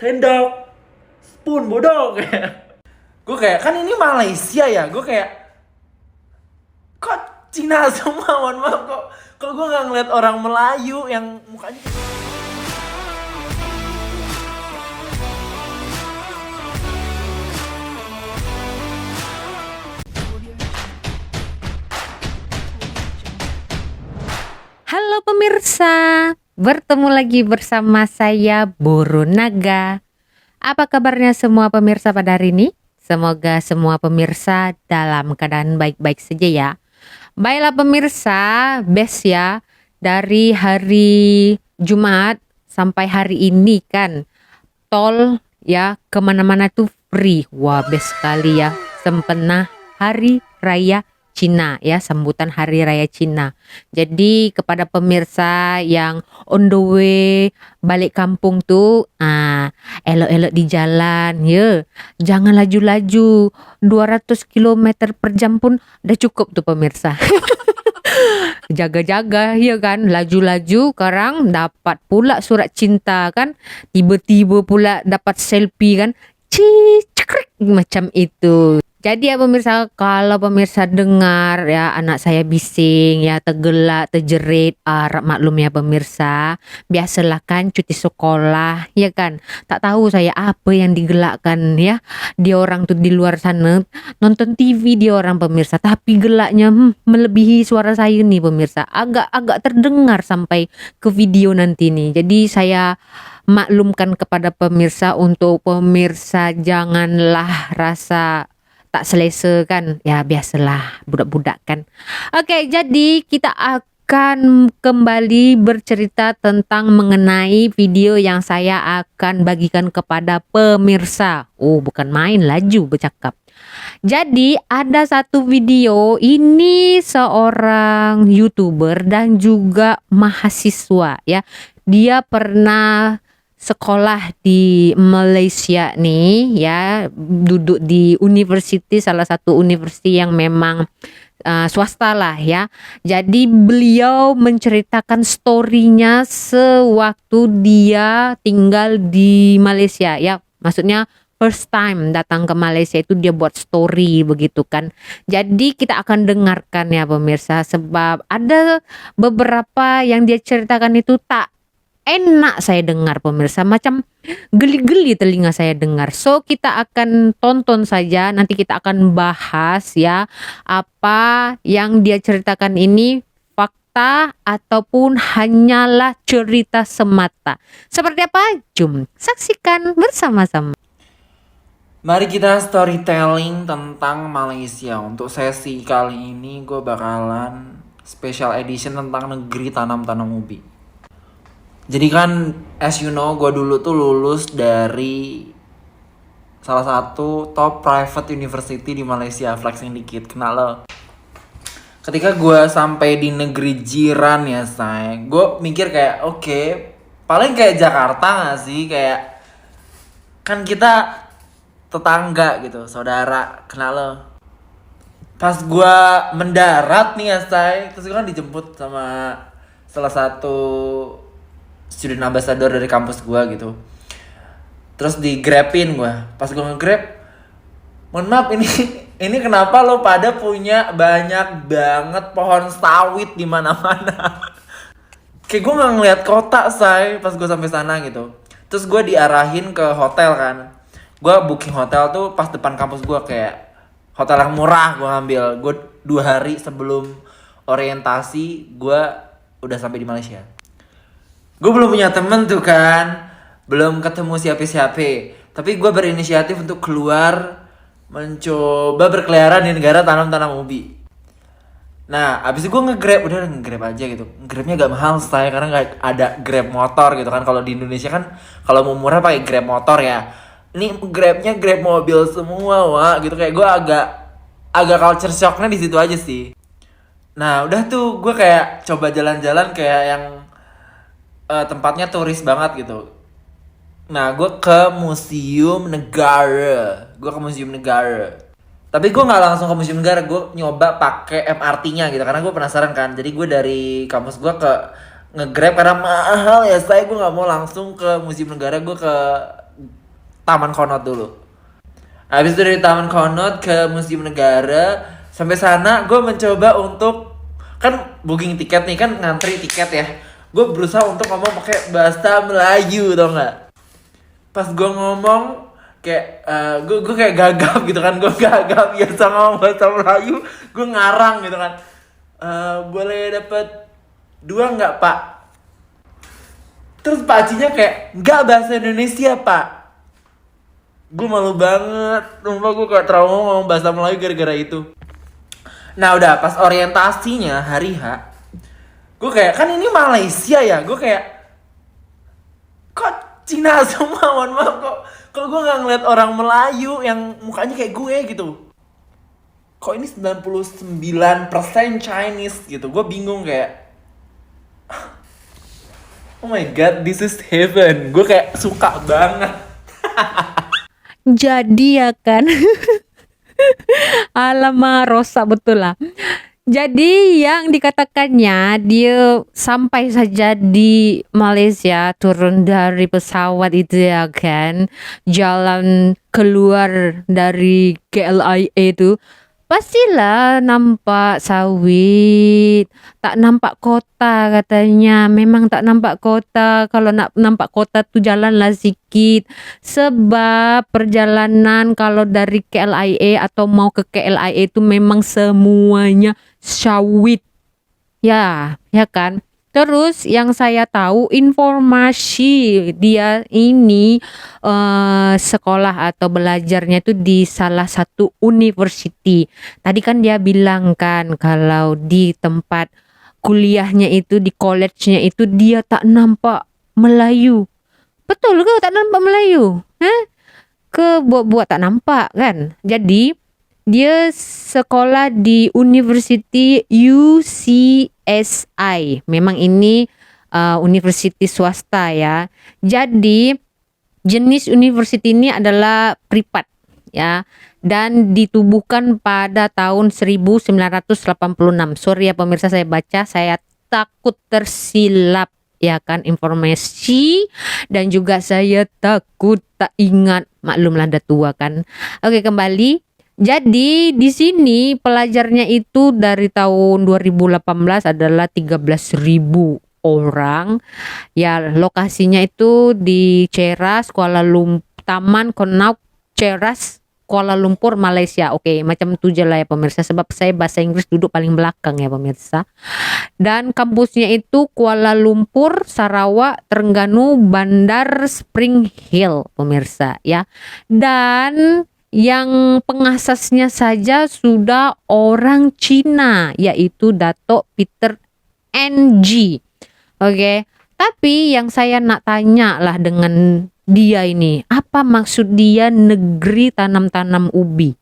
sendok, spoon bodoh kayak. Gue kayak kan ini Malaysia ya, gue kayak kok Cina semua, mohon maaf kok gue nggak ngeliat orang Melayu yang mukanya. Halo pemirsa, bertemu lagi bersama saya Buru Naga. Apa kabarnya semua pemirsa pada hari ini? Semoga semua pemirsa dalam keadaan baik-baik saja ya. Baiklah pemirsa, best ya, dari hari Jumat sampai hari ini kan tol ya kemana-mana tuh free. Wah best sekali ya, sempena hari raya Cina ya, sambutan hari raya Cina. Jadi kepada pemirsa yang on the way balik kampung tuh, elok-elok di jalan ya. Jangan laju-laju, 200 km per jam pun udah cukup tuh pemirsa. Jaga-jaga ya kan, laju-laju sekarang dapat pula surat cinta kan, tiba-tiba pula dapat selfie kan, cekrek macam itu. Jadi ya pemirsa, kalau pemirsa dengar ya anak saya bising ya, tergelak, terjerit, maklum ya pemirsa, biasalah kan cuti sekolah ya kan. Tak tahu saya apa yang digelakkan ya. Dia orang tuh di luar sana nonton TV dia orang pemirsa, tapi gelaknya melebihi suara saya nih pemirsa. Agak terdengar sampai ke video nanti nih. Jadi saya maklumkan kepada pemirsa, untuk pemirsa janganlah rasa tak selesa kan, ya biasalah budak-budak kan. Oke, jadi kita akan kembali bercerita tentang mengenai video yang saya akan bagikan kepada pemirsa. Oh bukan main, laju bercakap. Jadi ada satu video, ini seorang YouTuber dan juga mahasiswa ya. Dia pernah sekolah di Malaysia nih ya, duduk di university, salah satu university yang memang swasta lah ya. Jadi beliau menceritakan story-nya sewaktu dia tinggal di Malaysia ya, maksudnya first time datang ke Malaysia itu dia buat story begitu kan. Jadi kita akan dengarkan ya pemirsa, sebab ada beberapa yang dia ceritakan itu tak enak saya dengar pemirsa, macam geli-geli telinga saya dengar. So kita akan tonton saja, nanti kita akan bahas ya, apa yang dia ceritakan ini fakta ataupun hanyalah cerita semata. Seperti apa? Jom saksikan bersama-sama. Mari kita storytelling tentang Malaysia. Untuk sesi kali ini gue bakalan special edition tentang negeri tanam-tanam ubi. Jadi kan as you know, gue dulu tuh lulus dari salah satu top private university di Malaysia. Flexing dikit, kenal lo. Ketika gue sampai di negeri jiran ya say, gue mikir kayak oke, paling kayak Jakarta gak sih? Kayak kan kita tetangga gitu, saudara, kenal lo. Pas gue mendarat nih ya say, terus gue kan dijemput sama salah satu student ambassador dari kampus gue gitu. Terus di-grabin gue. Pas gue nge-grab, mohon maaf ini kenapa lo pada punya banyak banget pohon sawit di mana-mana. Kayak gue nggak ngeliat kota say pas gue sampai sana gitu. Terus gue diarahin ke hotel kan. Gue booking hotel tuh pas depan kampus gue, kayak hotel yang murah gue ngambil. Gue 2 hari sebelum orientasi gue udah sampai di Malaysia. Gue belum punya temen tuh kan, belum ketemu siapa-siapa. Tapi gue berinisiatif untuk keluar, mencoba berkeliaran di negara tanam-tanam ubi. Nah, abis itu gue nge-grab, udah nge-grab aja gitu. Grabnya gak mahal saya, karena gak ada grab motor gitu kan. Kalau di Indonesia kan, kalau mau murah pakai grab motor ya. Ini grabnya grab mobil semua, wah gitu. Kayak gue agak culture shocknya di situ aja sih. Nah, udah tuh gue kayak coba jalan-jalan kayak yang tempatnya turis banget gitu. Nah, gue ke Museum Negara. Tapi gue nggak langsung ke Museum Negara, gue nyoba pakai MRT-nya gitu karena gue penasaran kan. Jadi gue dari kampus gue ke nge-grab karena mahal ya. Gue nggak mau langsung ke Museum Negara, gue ke Taman Konot dulu. Habis itu dari Taman Konot ke Museum Negara. Sampai sana gue mencoba untuk, kan booking tiket nih, kan ngantri tiket ya. Gue berusaha untuk ngomong pakai bahasa Melayu, tau nggak? Pas gue ngomong kayak gue kayak gagap gitu kan, gue gagap biasa ngomong bahasa Melayu, gue ngarang gitu kan. Boleh dapat 2 nggak pak? Terus Pak Hajinya kayak, nggak, bahasa Indonesia Pak. Gue malu banget, sumpah gue kayak trauma ngomong bahasa Melayu gara-gara itu. Nah udah pas orientasinya hari H, gue kayak, kan ini Malaysia ya, gue kayak, kok Cina semua, mohon maaf, kok gue nggak ngeliat orang Melayu yang mukanya kayak gue gitu. Kok ini 99% Chinese gitu, gue bingung kayak, oh my god, this is heaven. Gue kayak suka banget. Jadi ya kan. Alamak, Rosa betul lah. Jadi yang dikatakannya dia sampai saja di Malaysia, turun dari pesawat itu ya kan, jalan keluar dari KLIA itu pastilah nampak sawit, tak nampak kota katanya. Memang tak nampak kota. Kalau nak nampak kota tuh jalanlah sikit. Sebab perjalanan kalau dari KLIA atau mau ke KLIA itu memang semuanya sawit. Ya, ya kan? Terus yang saya tahu informasi dia ini sekolah atau belajarnya itu di salah satu university. Tadi kan dia bilang kan kalau di tempat kuliahnya itu, di college-nya itu dia tak nampak Melayu. Betul ke tak nampak Melayu? Ke buat tak nampak kan? Jadi dia sekolah di University UCSI. Memang ini university swasta ya. Jadi jenis university ini adalah privat ya, dan ditubuhkan pada tahun 1986. Sorry ya pemirsa, saya baca saya takut tersilap ya kan informasi, dan juga saya takut tak ingat, maklumlah dah tua kan. Oke, kembali. Jadi di sini pelajarnya itu dari tahun 2018 adalah 13.000 orang. Ya, lokasinya itu di Ceras, Kuala Lumpur, Taman Connaught Ceras, Kuala Lumpur, Malaysia. Oke, macam tu je lah ya pemirsa, sebab saya bahasa Inggris duduk paling belakang ya pemirsa. Dan kampusnya itu Kuala Lumpur, Sarawak, Terengganu, Bandar Spring Hill pemirsa ya. Dan yang pengasasnya saja sudah orang Cina, yaitu Dato' Peter NG. Oke, tapi yang saya nak tanya lah dengan dia ini, apa maksud dia negeri tanam-tanam ubi?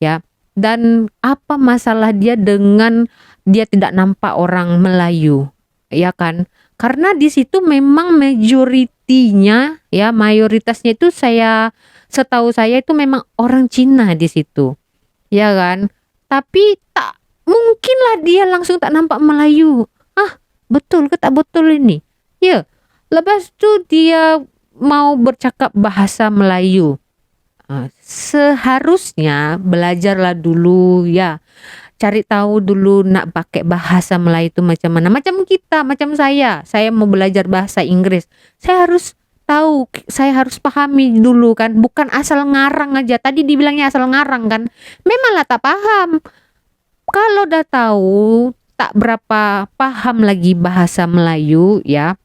Ya, dan apa masalah dia dengan dia tidak nampak orang Melayu? Ya kan? Karena di situ memang majoritinya ya, mayoritasnya itu setahu saya itu memang orang Cina di situ. Ya kan? Tapi tak mungkinlah dia langsung tak nampak Melayu. Betul ke tak betul ini? Ya. Lepas tu dia mau bercakap bahasa Melayu. Seharusnya belajarlah dulu ya. Cari tahu dulu nak pakai bahasa Melayu itu macam mana. Macam kita, macam saya mau belajar bahasa Inggris. Saya harus tahu, saya harus pahami dulu kan, bukan asal ngarang aja. Tadi dibilangnya asal ngarang kan, memanglah tak paham. Kalau udah tahu tak berapa paham lagi bahasa Melayu ya,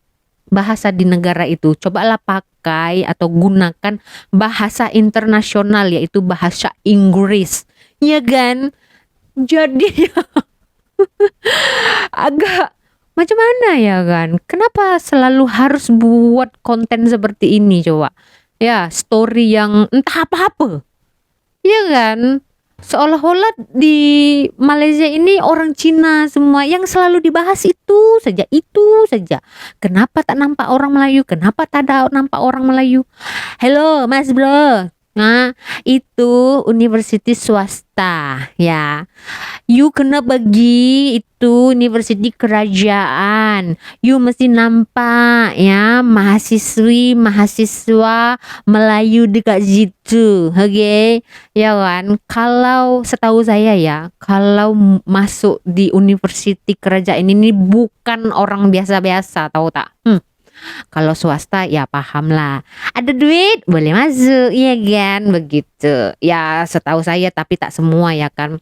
bahasa di negara itu, cobalah pakai atau gunakan bahasa internasional, yaitu bahasa Inggris ya kan. Jadi agak macam mana ya kan? Kenapa selalu harus buat konten seperti ini coba? Ya, story yang entah apa-apa. Ya kan? Seolah-olah di Malaysia ini orang Cina semua, yang selalu dibahas itu saja, itu saja. Kenapa tak nampak orang Melayu? Kenapa tak ada nampak orang Melayu? Hello Mas Bro, Nah, itu universitas swasta ya. You kena bagi itu universitas kerajaan. You mesti nampak ya mahasiswa Melayu dekat situ. Okay? Ya kan? Kalau setahu saya ya, kalau masuk di universitas kerajaan ini bukan orang biasa-biasa, tahu tak? Kalau swasta ya paham lah. Ada duit boleh masuk, ya kan? Begitu. Ya setahu saya tapi tak semua ya kan.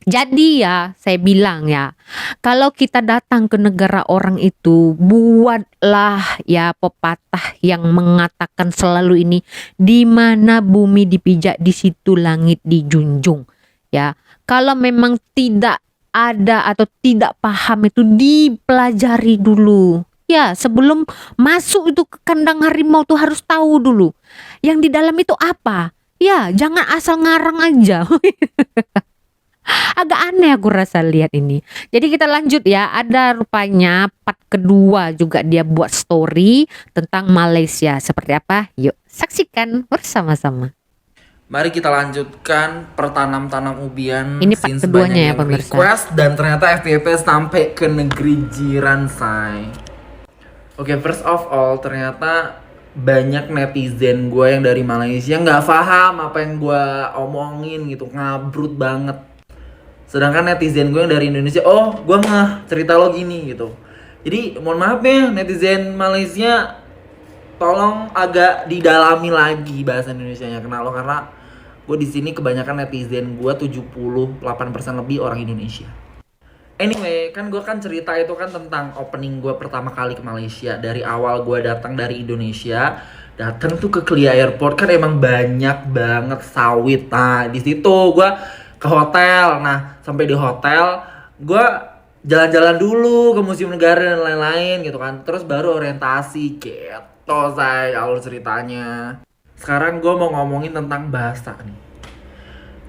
Jadi ya saya bilang ya, kalau kita datang ke negara orang itu, buatlah ya pepatah yang mengatakan selalu ini, di mana bumi dipijak di situ langit dijunjung. Ya, kalau memang tidak ada atau tidak paham itu dipelajari dulu. Ya, sebelum masuk itu ke kandang harimau tuh harus tahu dulu. Yang di dalam itu apa? Ya, jangan asal ngarang aja. Agak aneh aku rasa lihat ini. Jadi kita lanjut ya. Ada rupanya part kedua juga dia buat story tentang Malaysia. Seperti apa? Yuk saksikan bersama-sama. Mari kita lanjutkan pertanam-tanam ubian. Ini part since keduanya banyak ya, yang pemirsa. request, dan ternyata FYP sampai ke negeri jiran, say. Oke, first of all, ternyata banyak netizen gue yang dari Malaysia nggak paham apa yang gue omongin gitu, ngabrut banget. Sedangkan netizen gue yang dari Indonesia, oh gue ngeh cerita lo gini gitu. Jadi mohon maaf ya netizen Malaysia, tolong agak didalami lagi bahasa Indonesianya kenal lo, karena gue di sini kebanyakan netizen gue 78% lebih orang Indonesia. Anyway, kan gue kan cerita itu kan tentang opening gue pertama kali ke Malaysia. Dari awal gue datang dari Indonesia, datang tuh ke Kelia Airport kan emang banyak banget sawit. Nah di situ gue ke hotel. Nah sampai di hotel gue jalan-jalan dulu ke Museum Negara dan lain-lain gitu kan. Terus baru orientasi gitu say alur ceritanya. Sekarang gue mau ngomongin tentang bahasa nih.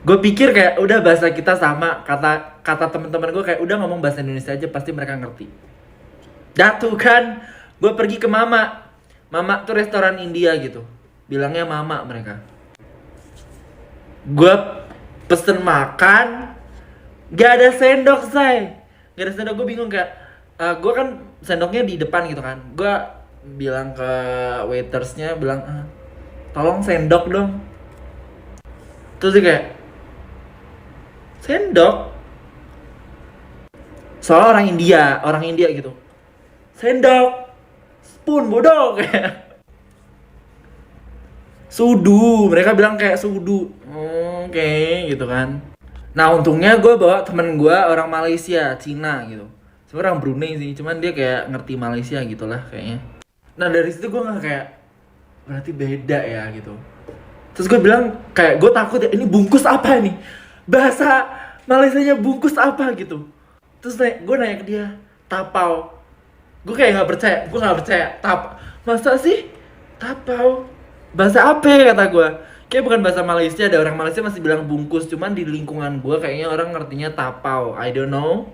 Gue pikir kayak udah bahasa kita sama, kata teman-teman gue kayak udah ngomong bahasa Indonesia aja pasti mereka ngerti. Datu kan, gue pergi ke Mama tuh restoran India gitu, bilangnya Mama mereka. Gue pesen makan, gak ada sendok say, gak ada sendok. Gue bingung kayak, gue kan sendoknya di depan gitu kan. Gue bilang ke waitersnya, bilang tolong sendok dong. Terus dia kayak, sendok? Soalnya orang India gitu. Sendok, spoon bodoh kayak. Sudu, mereka bilang kayak sudu. Oke, gitu kan. Nah untungnya gue bawa temen gue orang Malaysia, Cina gitu. Sebenarnya orang Brunei sih, cuman dia kayak ngerti Malaysia gitulah kayaknya. Nah dari situ gue nggak kayak, berarti beda ya gitu. Terus gue bilang kayak gue takut ya, ini bungkus apa nih? Bahasa Malaysianya bungkus apa gitu. Terus gue nanya ke dia, tapau. Gue kayak nggak percaya, masa sih tapau? Bahasa apa ya, kata gue. Kayak bukan bahasa Malaysia, ada orang Malaysia masih bilang bungkus. Cuman di lingkungan gue kayaknya orang ngertinya tapau, I don't know.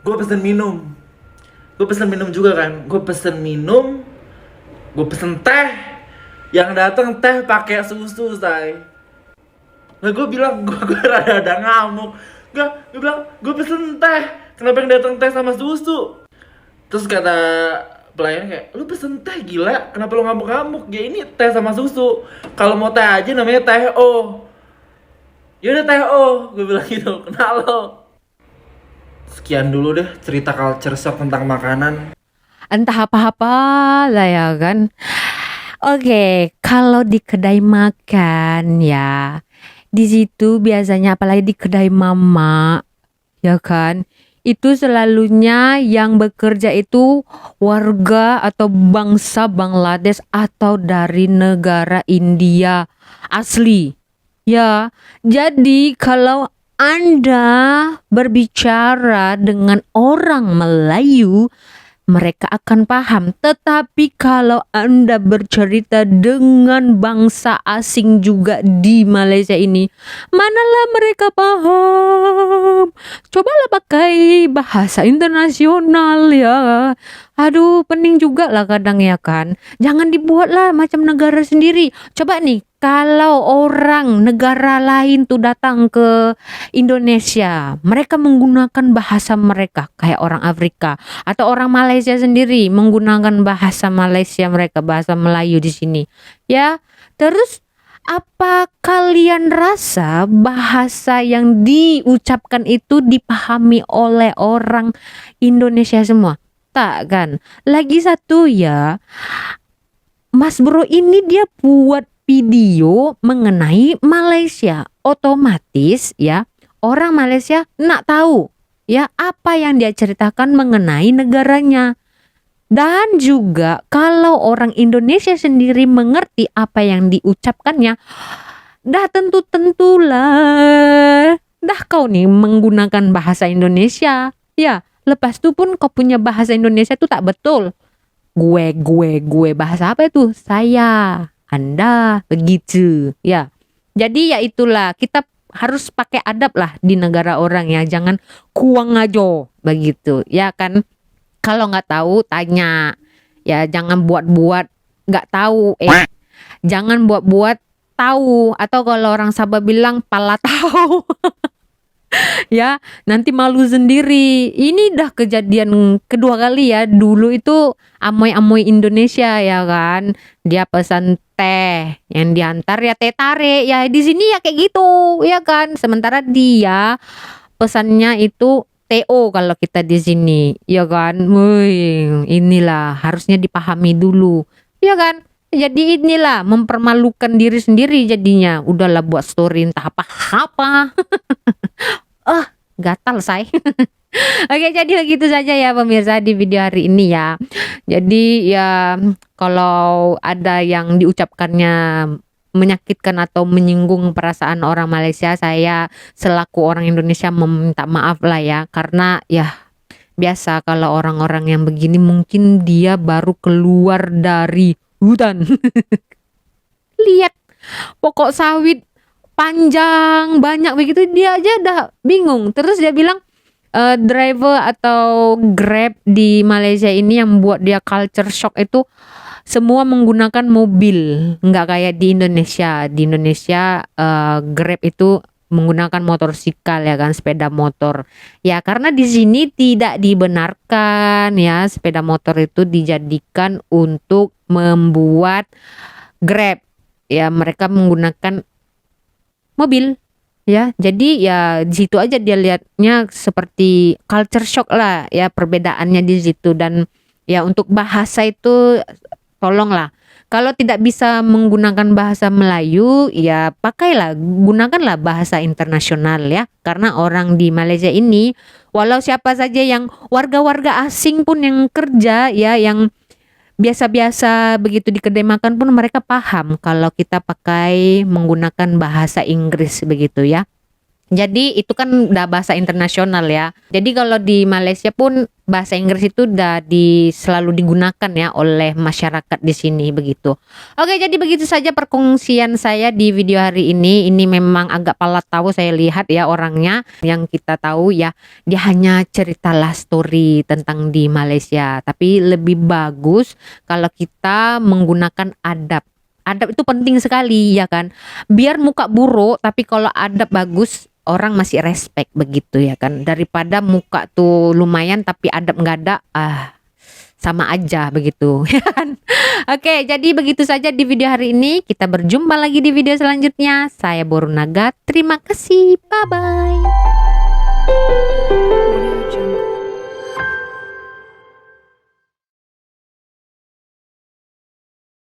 Gue pesen minum juga kan. Gue pesen teh. Yang datang teh pakai susu say. Nah gue bilang gue rada ngamuk. Gue bilang gue pesen teh, kenapa yang datang teh sama susu? Terus kata pelayan kayak, lu pesen teh gila, kenapa lu ngamuk-ngamuk? Ya ini teh sama susu. Kalau mau teh aja namanya teh o. Yaudah teh o, gue bilang gitu. Kenal lo. Sekian dulu deh cerita culture shock tentang makanan. Entah apa-apa lah ya kan. Oke, kalau di kedai makan ya, di situ biasanya apalagi di kedai mama, ya kan, itu selalunya yang bekerja itu warga atau bangsa Bangladesh atau dari negara India asli. Ya, jadi kalau Anda berbicara dengan orang Melayu, mereka akan paham. Tetapi kalau Anda bercerita dengan bangsa asing juga di Malaysia ini, manalah mereka paham. Cobalah pakai bahasa internasional ya. Aduh, pening juga lah kadang ya kan. Jangan dibuat lah macam negara sendiri. Coba nih, kalau orang negara lain tuh datang ke Indonesia, mereka menggunakan bahasa mereka kayak orang Afrika atau orang Malaysia sendiri menggunakan bahasa Malaysia mereka, bahasa Melayu di sini. Ya, terus apa kalian rasa bahasa yang diucapkan itu dipahami oleh orang Indonesia semua? Tak kan? Lagi satu ya, Mas Bro ini dia buat video mengenai Malaysia. Otomatis ya, orang Malaysia nak tahu ya apa yang dia ceritakan mengenai negaranya. Dan juga kalau orang Indonesia sendiri mengerti apa yang diucapkannya, dah tentulah dah kau nih menggunakan bahasa Indonesia. Ya, lepas itu pun kau punya bahasa Indonesia itu tak betul. Gue, bahasa apa itu? Saya, Anda, begitu. Ya, jadi ya itulah, kita harus pakai adab lah di negara orang ya. Jangan kuang aja begitu, ya kan? Kalau nggak tahu tanya, ya jangan buat-buat nggak tahu. Jangan buat-buat tahu, atau kalau orang Sabah bilang pala tahu. Ya, nanti malu sendiri. Ini dah kejadian kedua kali ya. Dulu itu amoy-amoy Indonesia ya kan. Dia pesan teh, yang diantar ya teh tarik. Ya di sini ya kayak gitu, ya kan. Sementara dia pesannya itu TO kalau kita di sini, ya kan. Wih, inilah harusnya dipahami dulu, ya kan. Jadi inilah mempermalukan diri sendiri jadinya. Udahlah buat story entah apa-apa. Gatal say. Oke, jadi begitu saja ya pemirsa di video hari ini ya. Jadi ya kalau ada yang diucapkannya menyakitkan atau menyinggung perasaan orang Malaysia, saya selaku orang Indonesia meminta maaf lah ya, karena ya biasa kalau orang-orang yang begini mungkin dia baru keluar dari hutan. Lihat pokok sawit panjang banyak begitu, dia aja udah bingung. Terus dia bilang driver atau Grab di Malaysia ini yang buat dia culture shock itu semua menggunakan mobil, nggak kayak di Indonesia. Di Indonesia Grab itu menggunakan motorsikal ya kan, sepeda motor. Ya karena di sini tidak dibenarkan ya sepeda motor itu dijadikan untuk membuat Grab. Ya mereka menggunakan mobil. Ya, jadi ya di situ aja dia lihatnya seperti culture shock lah ya, perbedaannya di situ. Dan ya untuk bahasa itu tolonglah, kalau tidak bisa menggunakan bahasa Melayu ya gunakanlah bahasa internasional ya, karena orang di Malaysia ini walau siapa saja yang warga-warga asing pun yang kerja ya, yang biasa-biasa begitu di kedai makan pun mereka paham kalau kita pakai menggunakan bahasa Inggris begitu ya. Jadi itu kan udah bahasa internasional ya. Jadi kalau di Malaysia pun bahasa Inggris itu udah selalu digunakan ya oleh masyarakat di sini begitu. Oke, jadi begitu saja perkongsian saya di video hari ini. Ini memang agak palat tahu saya lihat ya orangnya. Yang kita tahu ya dia hanya ceritalah story tentang di Malaysia. Tapi lebih bagus kalau kita menggunakan adab. Adab itu penting sekali ya kan. Biar muka buruk tapi kalau adab bagus, orang masih respect begitu ya kan, daripada muka tuh lumayan tapi adab nggak ada, sama aja begitu ya kan. Oke, jadi begitu saja di video hari ini. Kita berjumpa lagi di video selanjutnya. Saya Borunaga, terima kasih, bye bye.